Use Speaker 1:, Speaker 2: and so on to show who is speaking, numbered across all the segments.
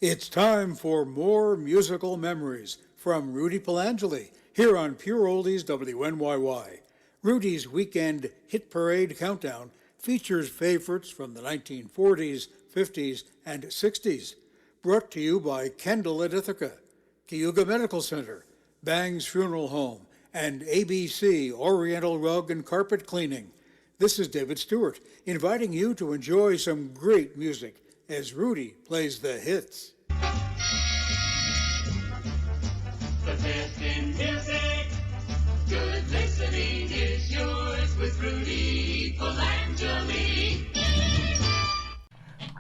Speaker 1: It's time for more musical memories from Rudy Pelangeli here on Pure Oldies WNYY. Rudy's Weekend Hit Parade Countdown features favorites from the 1940s, 50s, and 60s. Brought to you by Kendall at Ithaca, Cayuga Medical Center, Bang's Funeral Home, and ABC Oriental Rug and Carpet Cleaning. This is David Stewart, inviting you to enjoy some great music as Rudy plays the hits.
Speaker 2: The best in music, good listening is yours with Rudy Pelangeli.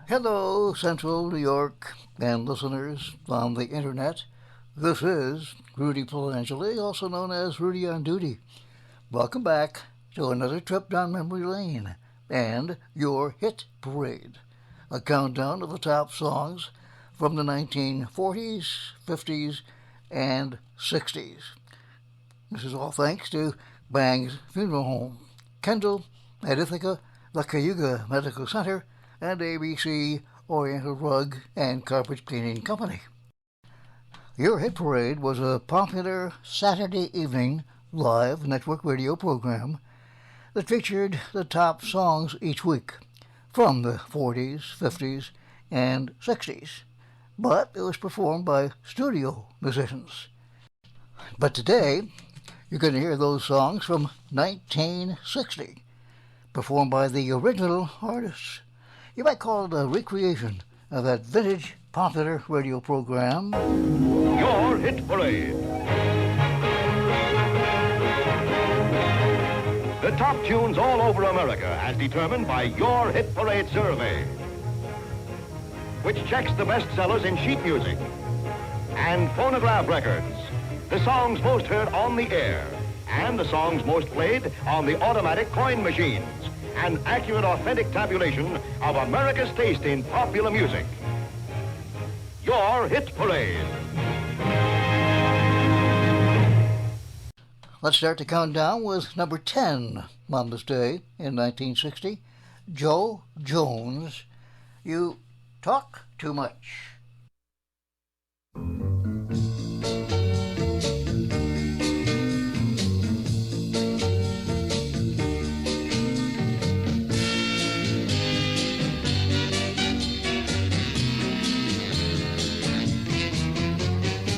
Speaker 3: Hello, Central New York and listeners on the internet. This is Rudy Pelangeli, also known as Rudy on Duty. Welcome back to another trip down memory lane and your hit parade. A countdown of the top songs from the 1940s, 50s, and 60s. This is all thanks to Bang's Funeral Home, Kendall at Ithaca, the Cayuga Medical Center, and ABC Oriental Rug and Carpet Cleaning Company. Your Hit Parade was a popular Saturday evening live network radio program that featured the top songs each week from the 40s, 50s, and 60s, but it was performed by studio musicians. But today, you're going to hear those songs from 1960, performed by the original artists. You might call it a recreation of that vintage popular radio program.
Speaker 4: Your Hit Parade. The top tunes all over America as determined by Your Hit Parade survey, which checks the bestsellers in sheet music and phonograph records, the songs most heard on the air, and the songs most played on the automatic coin machines, an accurate, authentic tabulation of America's taste in popular music. Your Hit Parade.
Speaker 3: Let's start the countdown with number 10 on this day in 1960, Joe Jones, You Talk Too Much.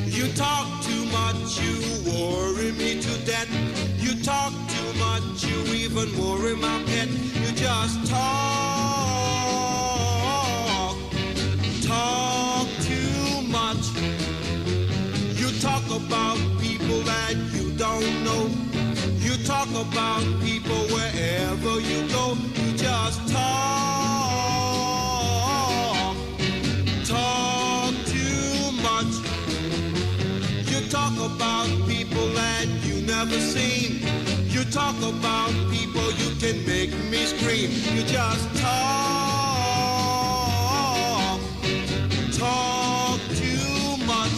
Speaker 5: You talk too much, you worry me to death. You talk too much, you even worry my pet. You just talk too much. You talk about people that you don't know. You talk about people wherever you go. You just talk too much. You talk about people that you never seen. You talk about people you can make me scream. You just talk too much.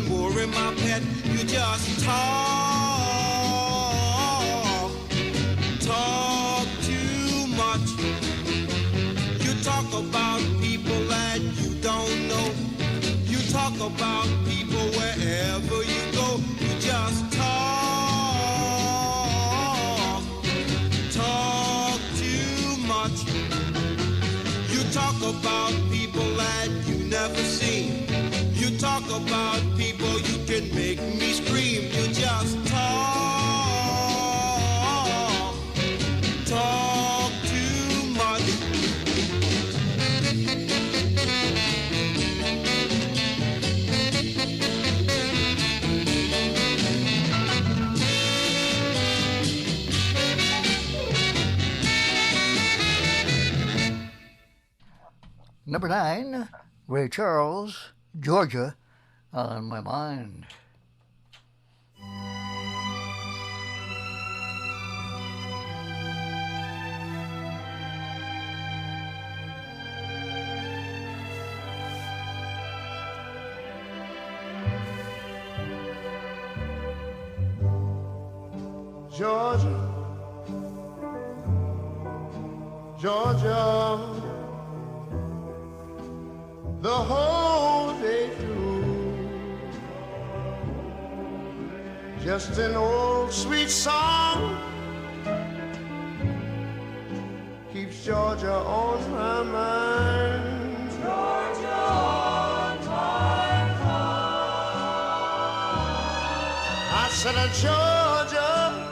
Speaker 5: Worry my pet, you just talk too much. You talk about people that you don't know. You talk about people wherever you go. You just talk too much. You talk about people that you never seen. You talk about people you can make me scream. You just talk too much.
Speaker 3: Number 9, Ray Charles, Georgia on My Mind.
Speaker 5: Georgia, Georgia, the whole day through, just an old sweet song keeps Georgia on my mind. Georgia on my mind. I said, Georgia,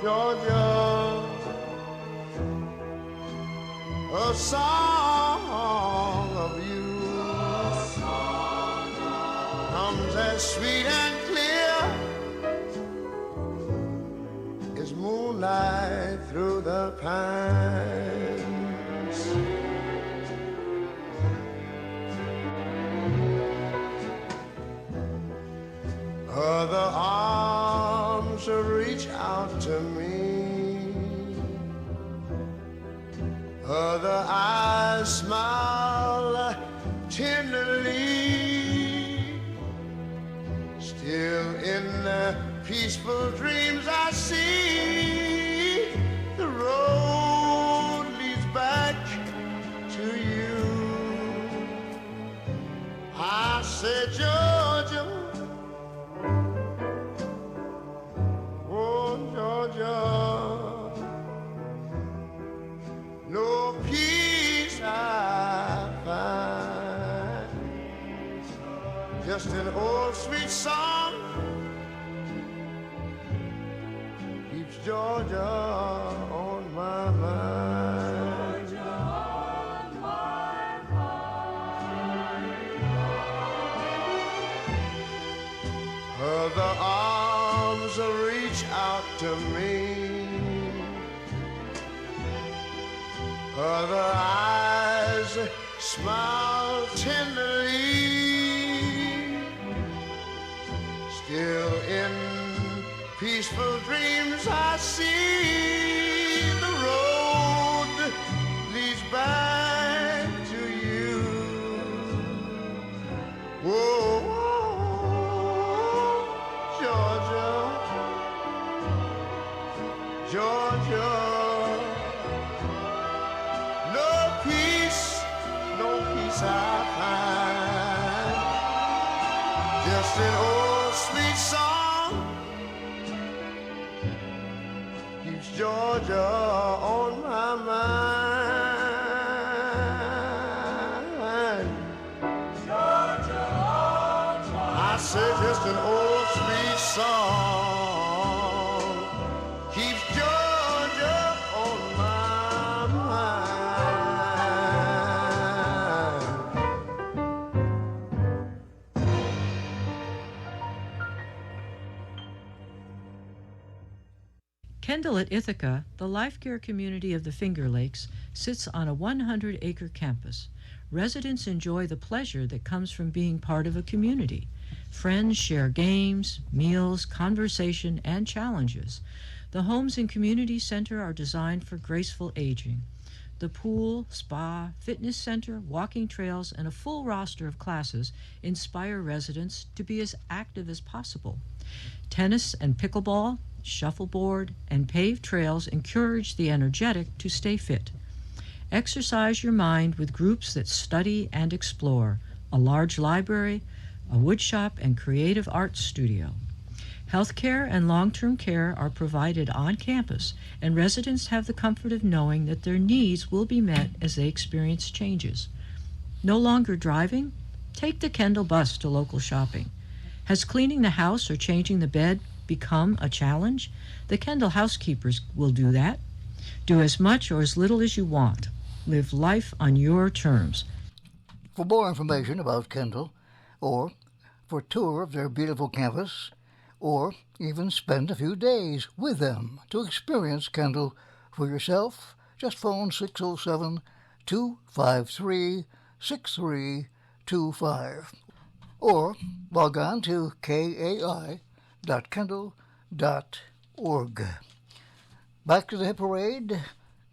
Speaker 5: Georgia, a song of you comes as sweet and clear as moonlight through the pines. Other arms reach out to me, other eyes smile tenderly. Still in the peaceful dreams I see the road leads back to you. I said, Georgia, oh Georgia, no peace I find, just an old sweet song keeps Georgia on my mind. Georgia on my mind. Other arms reach out to me, other eyes smile tenderly. Still in peaceful dreams I see the road leads back to you. Whoa, Georgia, Georgia, no peace I find, just an old sweet song keeps Georgia on my mind. Georgia on my mind. I say just an old sweet song keeps Georgia on my mind.
Speaker 6: Kendall at Ithaca, the life care community of the Finger Lakes, sits on a 100-acre campus. Residents enjoy the pleasure that comes from being part of a community. Friends share games, meals, conversation, and challenges. The homes and community center are designed for graceful aging. The pool, spa, fitness center, walking trails, and a full roster of classes inspire residents to be as active as possible. Tennis and pickleball, shuffleboard, and paved trails encourage the energetic to stay fit. Exercise your mind with groups that study and explore, a large library, a woodshop, and creative arts studio. Healthcare and long-term care are provided on campus, and residents have the comfort of knowing that their needs will be met as they experience changes. No longer driving? Take the Kendall bus to local shopping. Has cleaning the house or changing the bed become a challenge? The Kendall housekeepers will do that. Do as much or as little as you want. Live life on your terms.
Speaker 3: For more information about Kendall, or for a tour of their beautiful campus, or even spend a few days with them to experience Kendall for yourself, Just phone 607 253 6325 or log on to kai.kendall.org. Back to the hit parade,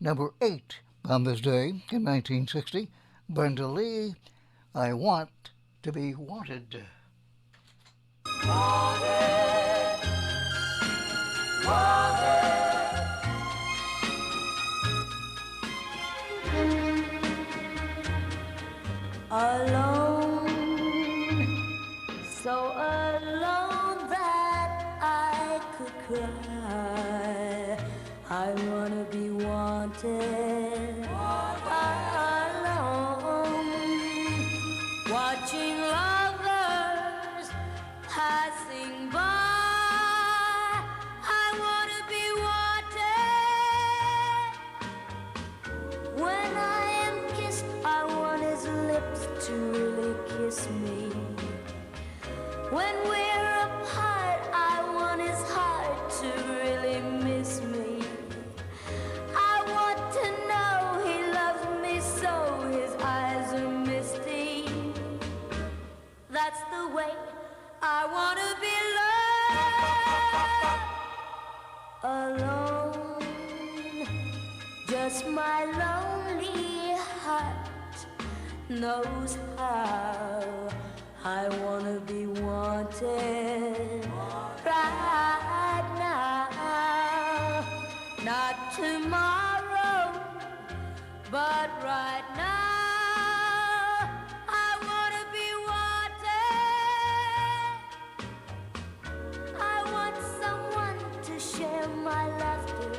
Speaker 3: number 8 on this day in 1960, Brenda Lee, I Want to Be Wanted.
Speaker 7: Wanted, wanted. Alone, so alone that I could cry. I wanna be wanted, alone, watching lovers passing by. I wanna be wanted. When I am kissed, I want his lips to really kiss me. When we're apart, I want his heart to really miss me. I want to know he loves me so his eyes are misty. That's the way I want to be loved. Alone, just my lonely heart knows how I wanna be wanted right now. Not tomorrow, but right now. I wanna be wanted. I want someone to share my laughter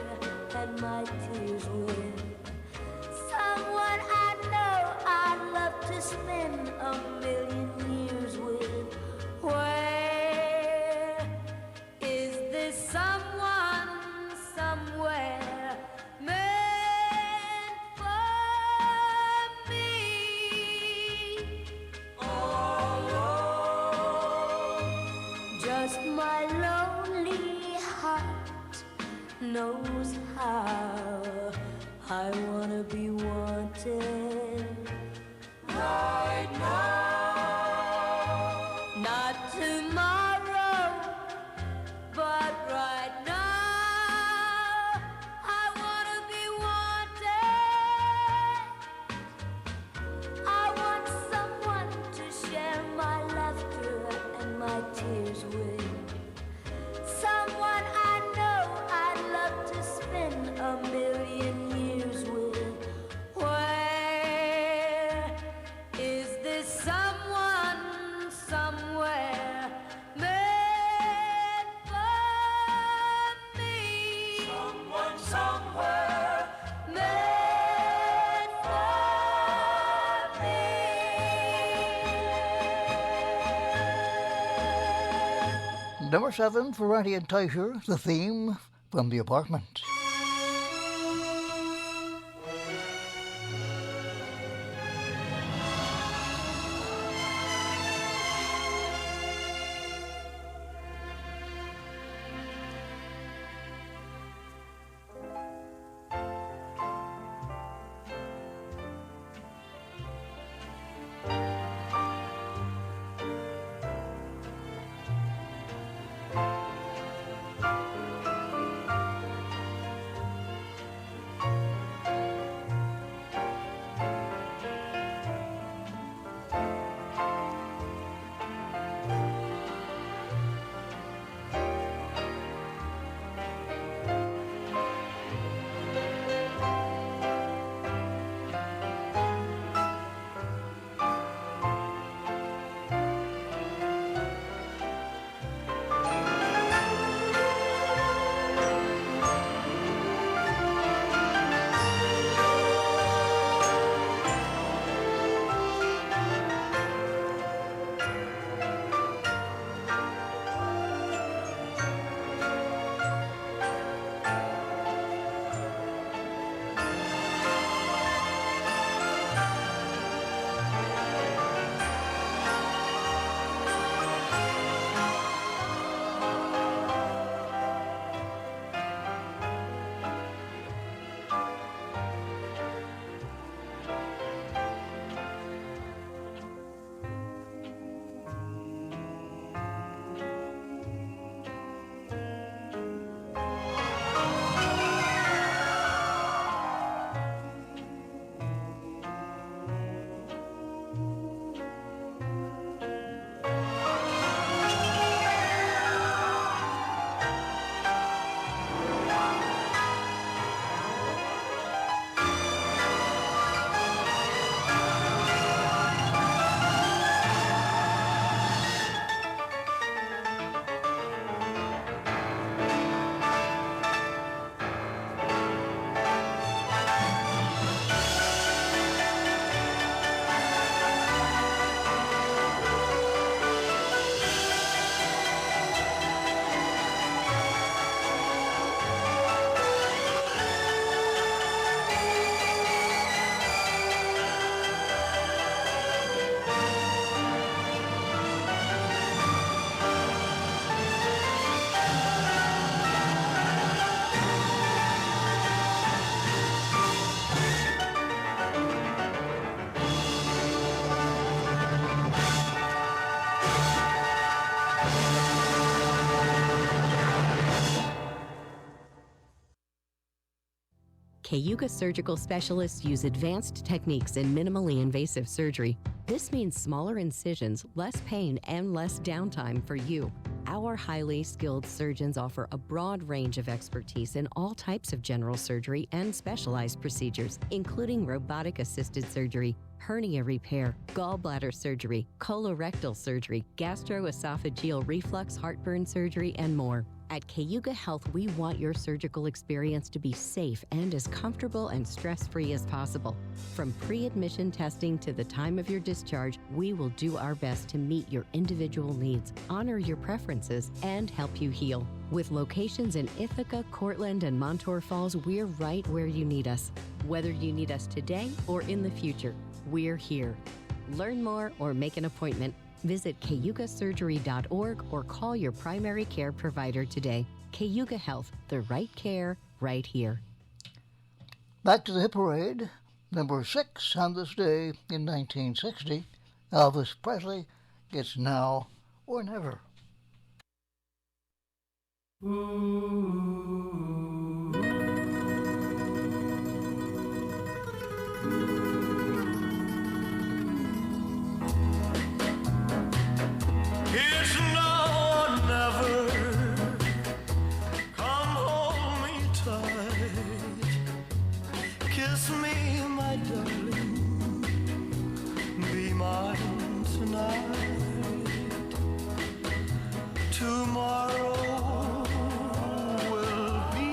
Speaker 7: and my tears with. Someone I know I'd love to spend a million years with. Where is this someone somewhere meant for me? Alone, just my lonely heart knows how I wanna be wanted right now. Not tomorrow, but right now. I wanna be wanted. I want someone to share my laughter and my tears with. Someone I know I'd love to spend a million years with. Where is this someone somewhere meant for me? Someone somewhere meant for me.
Speaker 3: Number 7 for Randy and Teicher, the theme from The Apartment.
Speaker 8: Cayuga surgical specialists use advanced techniques in minimally invasive surgery. This means smaller incisions, less pain, and less downtime for you. Our highly skilled surgeons offer a broad range of expertise in all types of general surgery and specialized procedures, including robotic-assisted surgery, hernia repair, gallbladder surgery, colorectal surgery, gastroesophageal reflux, heartburn surgery, and more. At Cayuga Health, we want your surgical experience to be safe and as comfortable and stress-free as possible. From pre-admission testing to the time of your discharge, we will do our best to meet your individual needs, honor your preferences, and help you heal. With locations in Ithaca, Cortland, and Montour Falls, we're right where you need us. Whether you need us today or in the future, we're here. Learn more or make an appointment. Visit cayugasurgery.org or call your primary care provider today. Cayuga Health, the right care right here.
Speaker 3: Back to the hit parade, number 6 on this day in 1960, Elvis Presley gets Now or Never.
Speaker 5: It's now or never. Come hold me tight. Kiss me, my darling. Be mine tonight. Tomorrow will be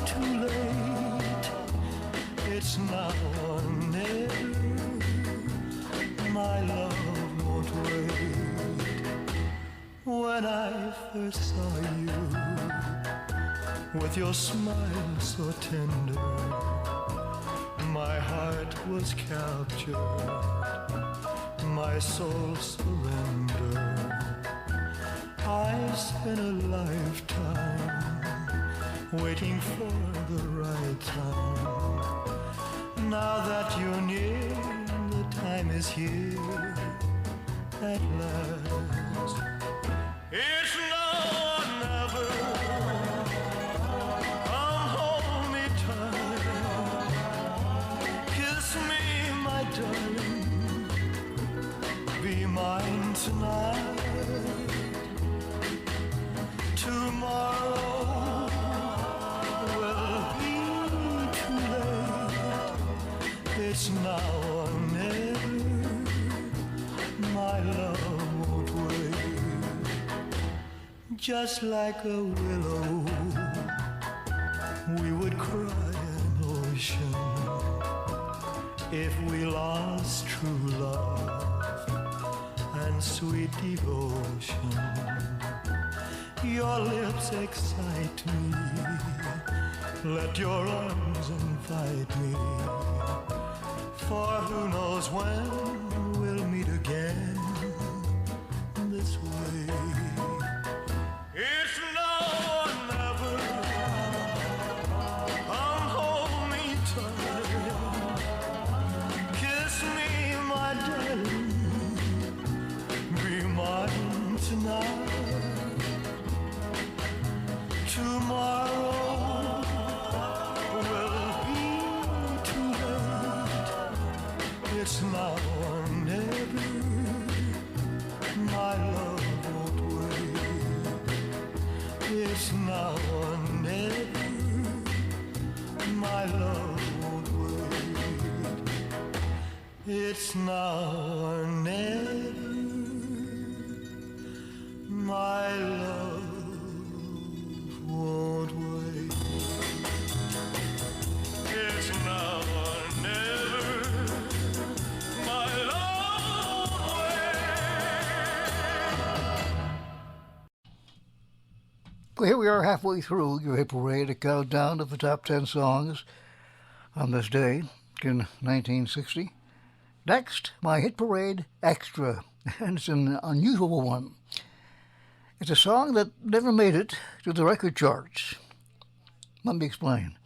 Speaker 5: too late. It's now or never. My love won't wait. When I first saw you, with your smile so tender, my heart was captured, my soul surrendered. I spent a lifetime waiting for the right time. Now that you're near, the time is here at last. It's now or never. Come hold me tight. Kiss me, my darling. Be mine tonight. Tomorrow will be too late. It's now or never. My love won't wait. Just like a willow, we would cry an ocean if we lost true love and sweet devotion. Your lips excite me, let your arms invite me, for who knows when we'll meet again this way. It's now or never. Come hold me tight. Kiss me, my darling. Be mine tonight. Tomorrow will be too late. It's now or never. My love won't wait. It's now or never. My love won't wait. It's now or never. My love won't wait. It's now or never. My love won't wait.
Speaker 3: Well, here we are halfway through your hit parade, a countdown of the top 10 songs on this day in 1960. Next, my hit parade extra, and it's an unusual one. It's a song that never made it to the record charts. Let me explain.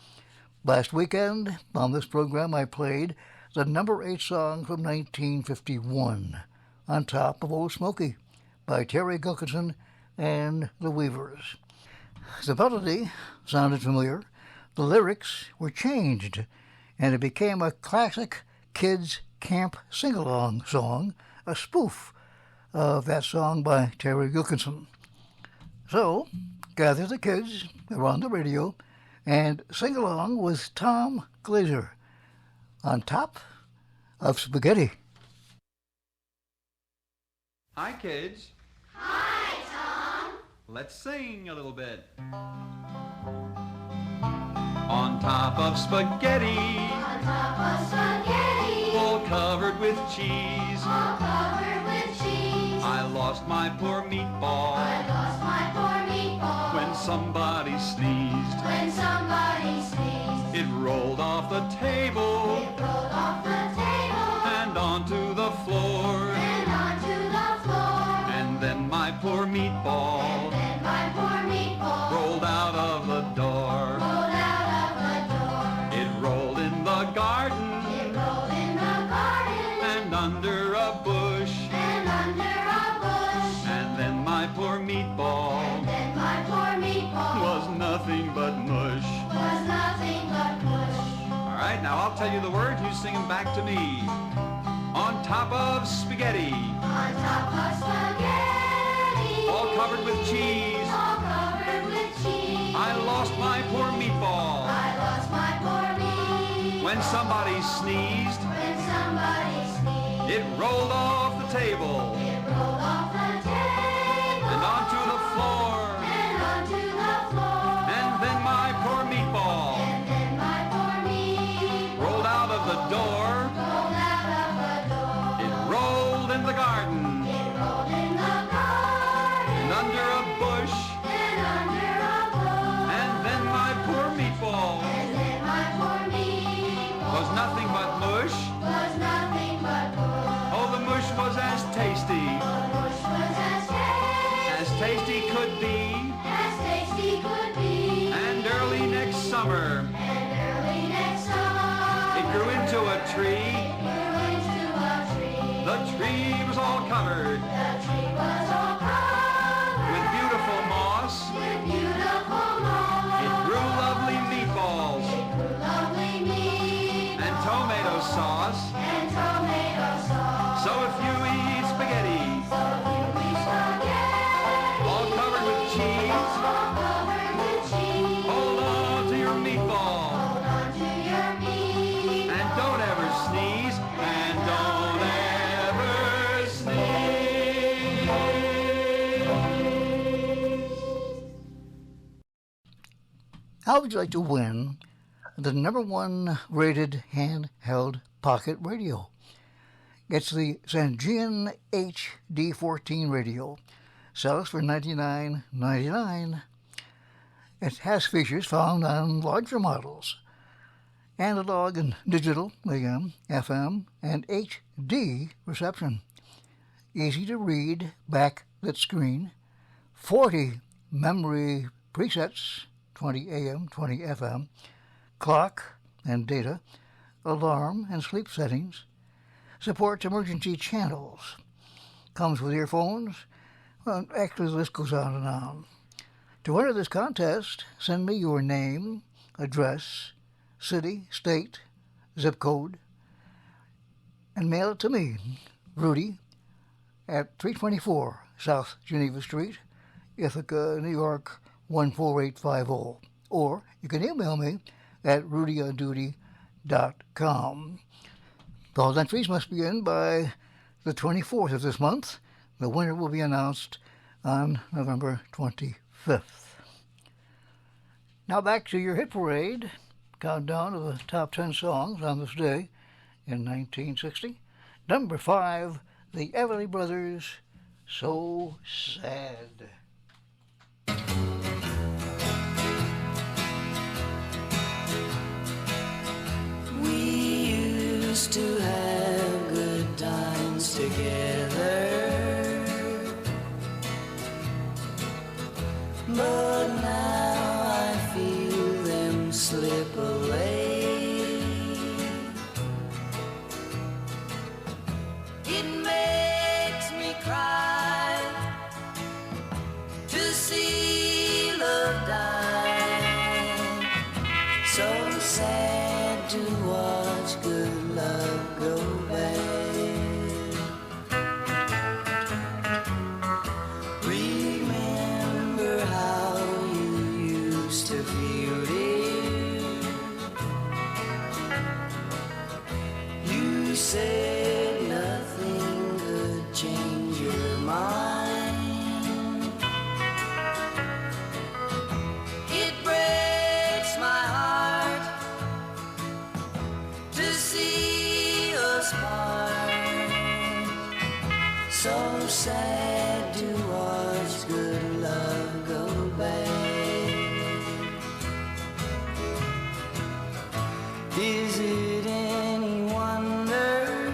Speaker 3: Last weekend, on this program, I played the number 8 song from 1951, On Top of Old Smoky, by Terry Gilkinson and the Weavers. The melody sounded familiar, the lyrics were changed, and it became a classic kids' camp sing-along song, a spoof of that song by Terry Wilkinson. So, gather the kids around the radio and sing along with Tom Glazer, On Top of Spaghetti.
Speaker 9: Hi, kids.
Speaker 7: Hi, Tom.
Speaker 9: Let's sing a little bit. On top of spaghetti,
Speaker 7: On top of spaghetti,
Speaker 9: all covered with cheese,
Speaker 7: all covered with cheese.
Speaker 9: I lost my poor meatball
Speaker 7: I lost my poor meatball.
Speaker 9: when somebody sneezed.
Speaker 7: When somebody sneezed,
Speaker 9: It rolled off the table
Speaker 7: it rolled off the table
Speaker 9: and onto the floor.
Speaker 7: and onto the floor.
Speaker 9: And then my poor meatball
Speaker 7: Then my poor meatball
Speaker 9: rolled out of the door.
Speaker 7: rolled out of the door.
Speaker 9: It rolled in the garden
Speaker 7: It rolled in the garden
Speaker 9: and under a bush.
Speaker 7: and under a bush.
Speaker 9: And then my poor meatball
Speaker 7: Then my poor meatball
Speaker 9: was nothing but mush.
Speaker 7: was nothing but mush.
Speaker 9: All right, now I'll tell you the words, you sing them back to me. On top of spaghetti,
Speaker 7: On top of spaghetti,
Speaker 9: all covered with cheese,
Speaker 7: all covered with cheese.
Speaker 9: I lost my poor meatball
Speaker 7: I lost my poor meatball
Speaker 9: when somebody sneezed.
Speaker 7: when somebody sneezed.
Speaker 9: It rolled off the table
Speaker 7: It rolled off the table
Speaker 9: and onto the floor.
Speaker 7: and onto the floor.
Speaker 9: And then my poor meatball
Speaker 7: And then my poor meatball
Speaker 9: rolled out of the door.
Speaker 7: rolled out of the door.
Speaker 9: It rolled in the garden
Speaker 7: It rolled in the garden
Speaker 9: and under a bush.
Speaker 7: and under a bush.
Speaker 9: And then my poor meatball
Speaker 7: And then my poor meatball
Speaker 9: was nothing but mush.
Speaker 7: was nothing but mush.
Speaker 9: Oh, the mush was as tasty
Speaker 7: The mush was
Speaker 9: as tasty could be.
Speaker 7: as tasty could be.
Speaker 9: And early next summer,
Speaker 7: And early next summer,
Speaker 9: it grew into a tree.
Speaker 7: grew into a tree.
Speaker 9: The tree was all covered
Speaker 7: The tree was all covered
Speaker 9: with beautiful moss.
Speaker 7: with beautiful moss.
Speaker 9: It grew lovely meatballs
Speaker 7: It grew lovely meat
Speaker 9: and tomato sauce.
Speaker 7: and tomato sauce.
Speaker 9: So if you eat spaghetti,
Speaker 7: So you eat spaghetti,
Speaker 9: all covered with cheese,
Speaker 7: all covered with cheese.
Speaker 9: hold on to your meatball.
Speaker 7: Hold on to your meat.
Speaker 9: And don't ever sneeze. And don't ever sneeze.
Speaker 3: How would you like to win the #1 rated handheld pocket radio? It's the Sangean HD14 radio. Sells for $99.99. It has features found on larger models. Analog and digital, AM, FM, and HD reception. Easy to read, backlit screen. 40 memory presets, 20 AM, 20 FM. Clock and data. Alarm and sleep settings. Supports emergency channels. Comes with earphones. Well, actually, the list goes on and on. To enter this contest, send me your name, address, city, state, zip code, and mail it to me, Rudy, at 324 South Geneva Street, Ithaca, New York, 14850. Or you can email me at rudyonduty.com. All entries must be in by the 24th of this month. The winner will be announced on November 25th. Now back to your hit parade. Countdown of the top 10 songs on this day in 1960. Number 5, the Everly Brothers, So Sad.
Speaker 10: We used to have good times together, but now I feel them slip away. It makes me cry to see love die sad to watch good love go bad. Remember how you used to feel, dear. You said nothing could change your mind. It breaks my heart to see us part. So sad to watch good love go bad. Is it any wonder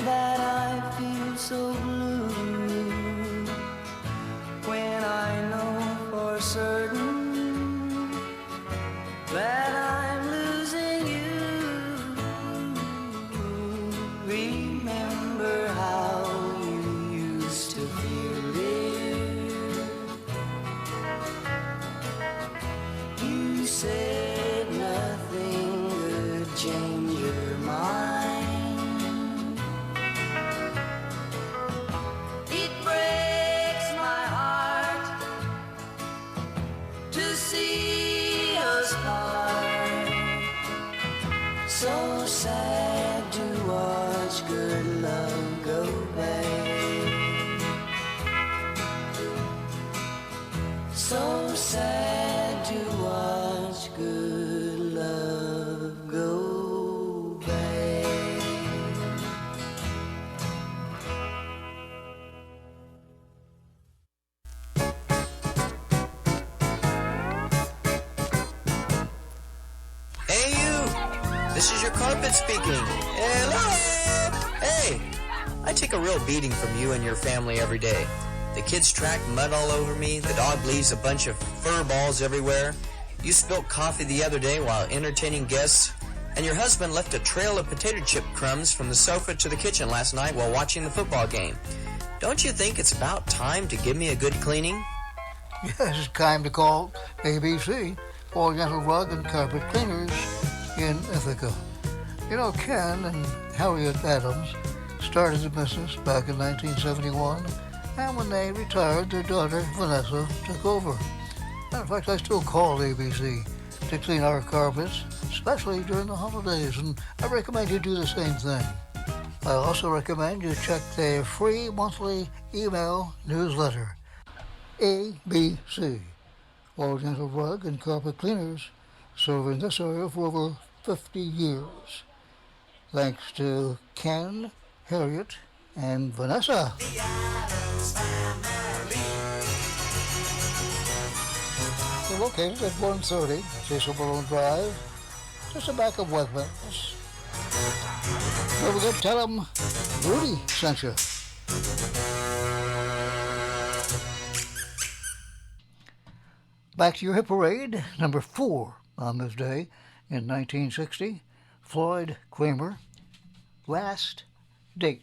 Speaker 10: that I feel so blue when I know for certain that I'm losing you? Remember how you used to feel, dear. You said nothing could change your mind. It breaks my heart to see us part. So sad to watch good love go bad. So sad to watch good love go bad.
Speaker 11: Hey, you! This is your carpet speaking. Hello! Hey! I take a real beating from you and your family every day. The kids track mud all over me, the dog leaves a bunch of fur balls everywhere, you spilled coffee the other day while entertaining guests, and your husband left a trail of potato chip crumbs from the sofa to the kitchen last night while watching the football game. Don't you think it's about time to give me a good cleaning?
Speaker 3: Yes, it's time to call ABC, Oriental Rug and Carpet Cleaners in Ithaca. You know, Ken and Harriet Adams started the business back in 1971, and when they retired, their daughter, Vanessa, took over. And in fact, I still call ABC to clean our carpets, especially during the holidays, and I recommend you do the same thing. I also recommend you check their free monthly email newsletter. ABC, Oriental Rug and Carpet Cleaners, serving this area for over 50 years. Thanks to Ken, Harriet, and Vanessa. We're located at 130 Cecil Balloon Drive, just the back of Wegmans. Don't forget to tell them Rudy sent you. Back to your hit parade, number 4 on this day in 1960, Floyd Kramer, Last Date.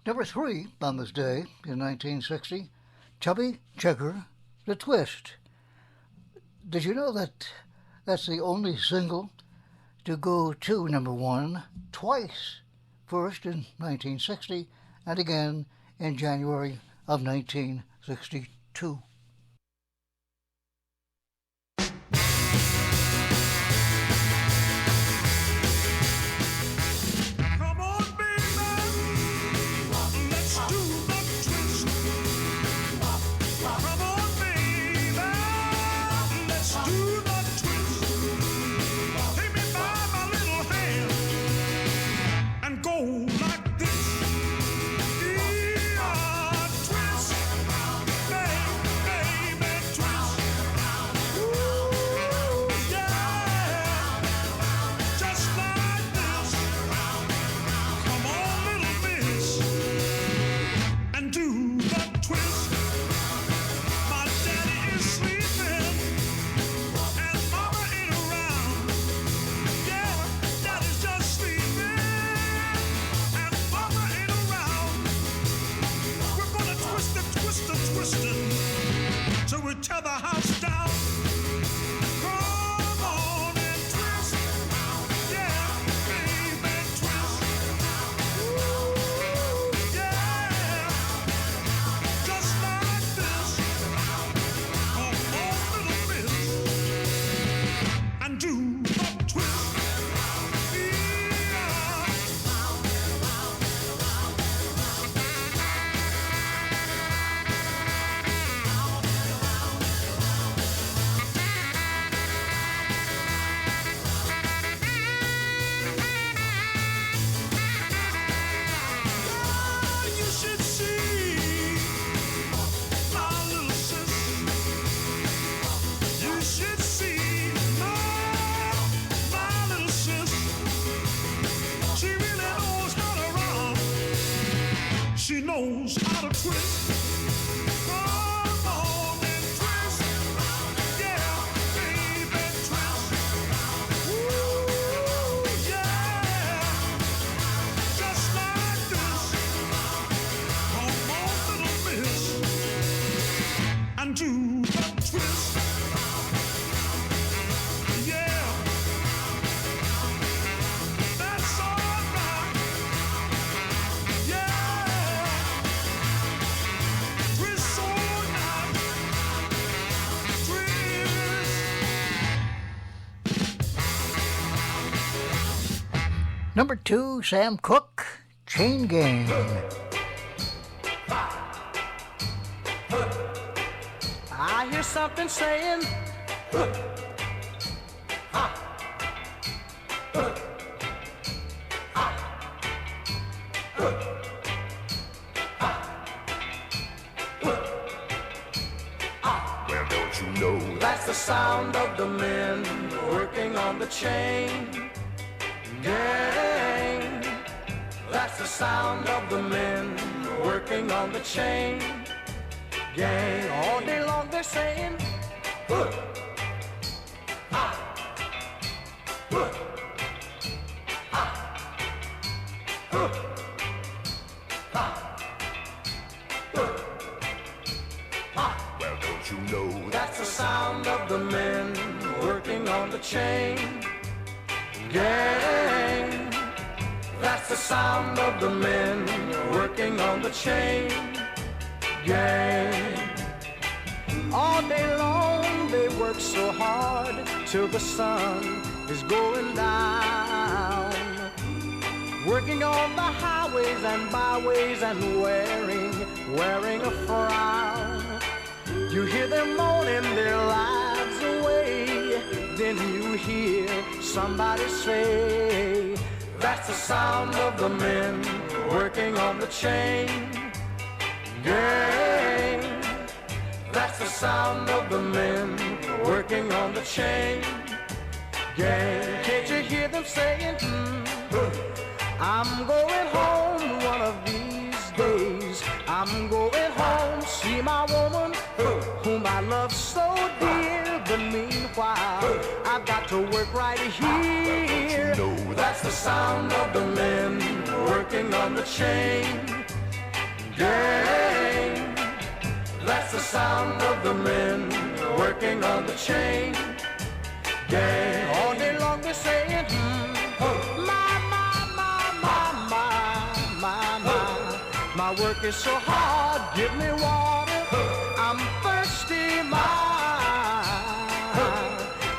Speaker 3: Number 3 on this day in 1960, Chubby Checker, The Twist. Did you know that that's the only single to go to number 1 twice? First in 1960 and again in January of 1962.
Speaker 5: Tear the house down. Come on and twist. Yeah, baby, twist. Ooh, yeah. Just like this. Come on, little miss. And do the twist. She knows how to twist. Come on and twist. Yeah, baby, twist. Ooh, yeah. Just like this. Come on, little miss. And do the twist. Yeah. That's all right. Yeah.
Speaker 3: Number 2, Sam Cooke, Chain Gang.
Speaker 12: I hear something saying,
Speaker 5: well, don't you know
Speaker 12: that's the sound of the men working on the chain gang. That's the sound of the men working on the chain gang. All day long they're saying, well, don't you know that's the sound of the men working on the chain gang. That's the sound of the men working on the chain gang. All day long they work so hard till the sun is going down, working on the highways and byways and wearing a frown. You hear them moaning their lives away, then you hear somebody say, that's the sound of the men working on the chain gang. That's the sound of the men working on the chain gang. Can't you hear them saying, I'm going home one of these days. I'm going home, see my woman, whom I love so dear. But meanwhile, I've got to work right here. That's the sound of the men working on the chain gang. That's the sound of the men working on the chain gang. All day long they're saying, my work is so hard, give me water, I'm thirsty,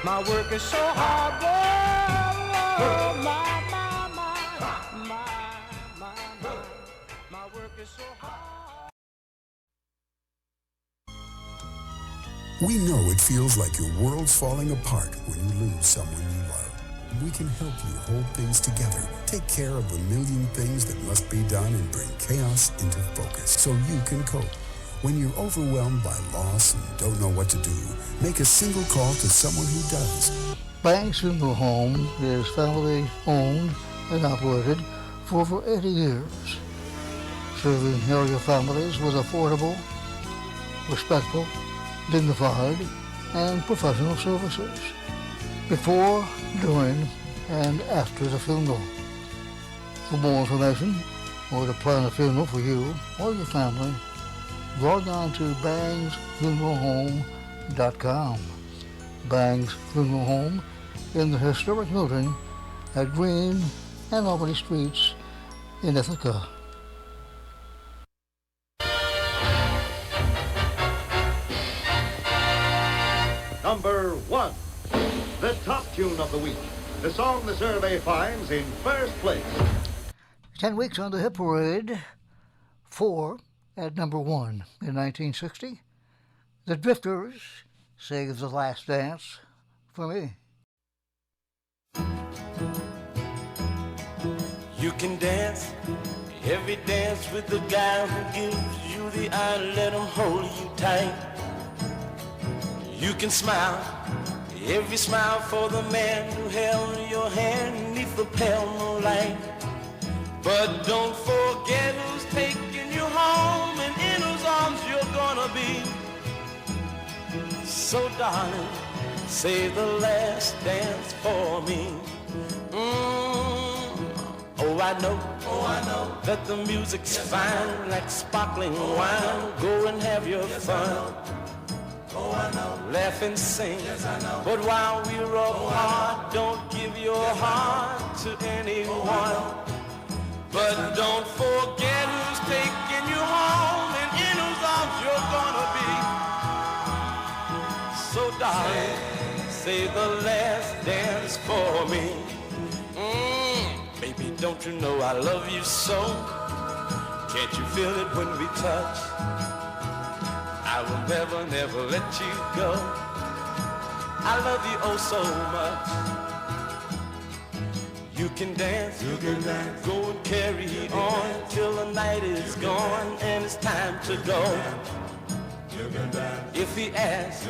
Speaker 12: my work is so hard, whoa, my work is so hard.
Speaker 13: We know it feels like your world's falling apart when you lose someone you love. We can help you hold things together, take care of the million things that must be done, and bring chaos into focus so you can cope. When you're overwhelmed by loss and don't know what to do, make a single call to someone who does.
Speaker 3: Banks Funeral Home is family owned and operated for over 80 years, serving area families with affordable, respectful, dignified, and professional services before, during, and after the funeral. For more information or to plan a funeral for you or your family, log on to bangsfuneralhome.com. Bangs Funeral Home in the historic Milton at Green and Albany Streets in Ithaca.
Speaker 4: Number 1, the top tune of the week. The song the survey finds in first place.
Speaker 3: 10 weeks on the hit parade. 4 at number 1 in 1960. The Drifters, Save the Last Dance for Me.
Speaker 14: You can dance every dance with the guy who gives you the eye, let him hold you tight. You can smile every smile for the man who held your hand neath the pale moonlight. But don't forget who's taking you home and in whose arms you're gonna be. So darling, save the last dance for me. Oh, I know that the music's fine, like sparkling wine. Go and have your fun. Laugh and sing, but while we're apart, don't give your heart to anyone. But don't forget who's taking you home and in whose arms you're gonna be. So darling, save the last dance for me. Baby, don't you know I love you so? Can't you feel it when we touch? I will never, never let you go. I love you oh so much. You can dance, go and carry on till the night is gone and it's time to go. If he asks,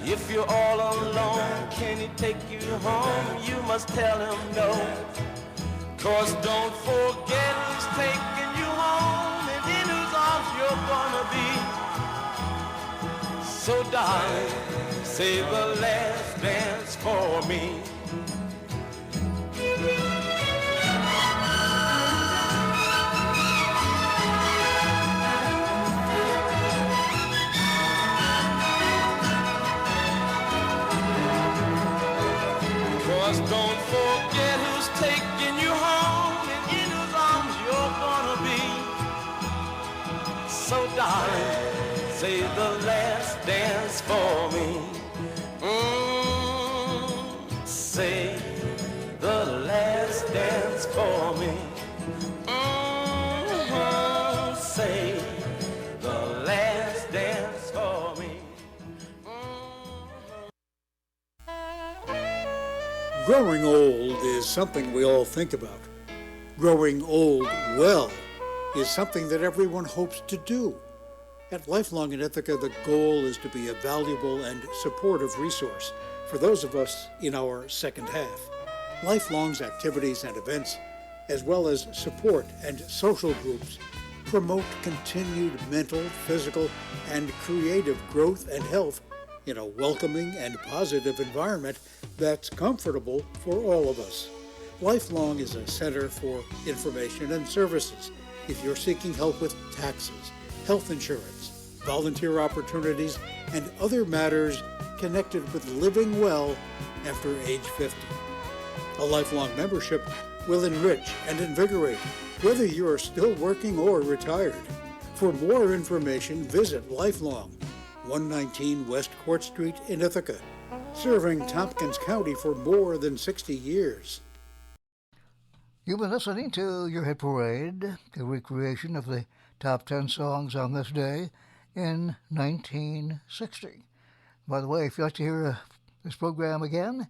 Speaker 14: if you're all alone, can he take you home? You must tell him no. 'Cause don't forget who's taking you home and in whose arms you're gonna be. So darling, save the last dance for me. Don't forget who's taking you home and in whose arms you're gonna be. So darling, save the last dance for me. Save the last dance for me. Save the last dance for me.
Speaker 1: Growing old is something we all think about. Growing old well is something that everyone hopes to do. At Lifelong in Ithaca, the goal is to be a valuable and supportive resource for those of us in our second half. Lifelong's activities and events, as well as support and social groups, promote continued mental, physical, and creative growth and health in a welcoming and positive environment that's comfortable for all of us. Lifelong is a center for information and services, if you're seeking help with taxes, health insurance, volunteer opportunities, and other matters connected with living well after age 50. A lifelong membership will enrich and invigorate, whether you are still working or retired. For more information, visit Lifelong, 119 West Court Street in Ithaca, serving Tompkins County for more than 60 years.
Speaker 3: You've been listening to your Hit Parade, a recreation of the top 10 songs on this day in 1960. By the way, if you'd like to hear this program again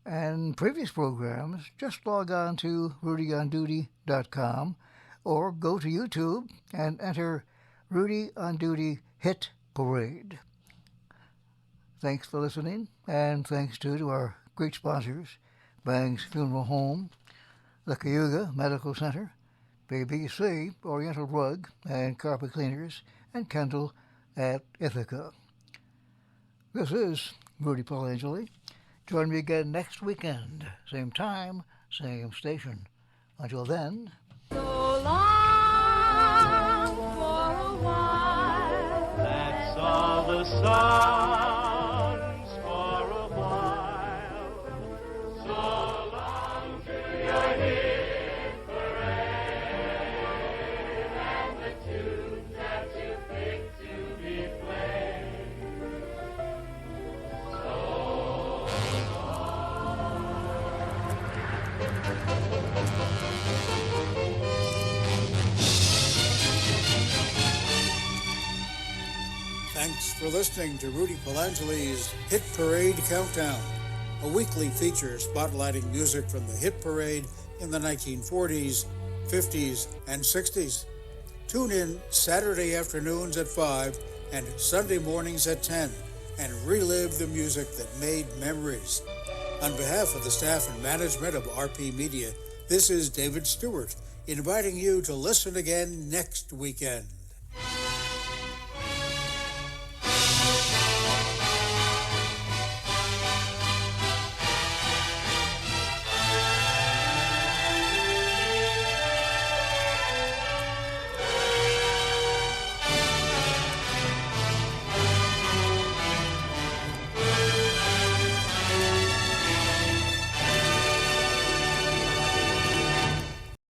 Speaker 3: and previous programs, just log on to rudyonduty.com or go to YouTube and enter Rudy on Duty Hit Parade. Thanks for listening, and thanks to our great sponsors, Bang's Funeral Home, the Cayuga Medical Center, BBC, Oriental Rug and Carpet Cleaners, and Kendall at Ithaca. This is Rudy Polangeli. Join me again next weekend, same time, same station. Until then,
Speaker 7: So long for a while.
Speaker 14: That's all the songs for a while. So long to your hit parade and the tunes that you picked to be played. So
Speaker 1: Thanks for listening to Rudy Polangeli's Hit Parade Countdown, a weekly feature spotlighting music from the hit parade in the 1940s, 50s, and 60s. Tune in Saturday afternoons at 5 and Sunday mornings at 10 and relive the music that made memories. On behalf of the staff and management of RP Media, this is David Stewart, inviting you to listen again next weekend.